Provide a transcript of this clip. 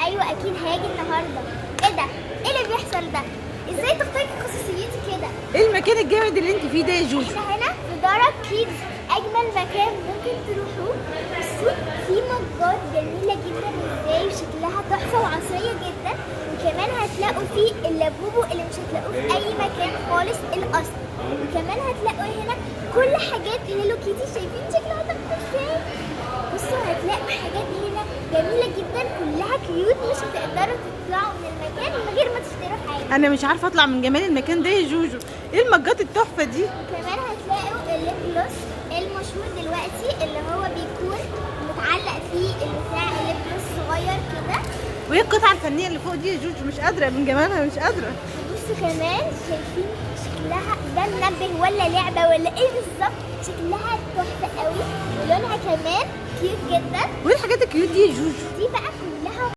ايوه اكيد هاجي النهارده. ايه ده؟ ايه اللي بيحصل ده؟ ازاي تخترقي خصوصيتي كده؟ ايه المكان الجامد اللي انت فيه ده يا جوجو؟ احنا هنا في دارك كيدز، اجمل مكان ممكن تروحوه. بصوا في مجات جميله جدا ازاي وشكلها تحفه وعصريه جدا، وكمان هتلاقوا فيه اللابوبو اللي مش هتلاقوه في اي مكان خالص الاصل، وكمان هتلاقوا هنا كل حاجات هيلو كيتي. شايفين شكلها تحفه ازاي؟ بصوا هتلاقوا حاجات هنا جميله جدا كلها كيوت، مش هتقدروا تطلعوا من المكان من غير ما تشتروا حاجه. انا مش عارفه اطلع من جمال المكان ده يا جوجو. ايه المجات التحفه دي؟ وكمان هتلاقوا الليب جلوس المشهور دلوقتي اللي هو بيكون متعلق فيه البتاع الليب جلوس صغير كده. وايه القطعه الفنيه اللي فوق دي يا جوجو؟ مش قادره من جمالها، مش قادره. بصوا كمان شايفين شكلها ده منبه ولا لعبه ولا ايه بالظبط؟ شكلها تحفه قوي ولونها كمان كيوت جدا. وايه الحاجات الكيوت دي يا جوجو؟ دي بقى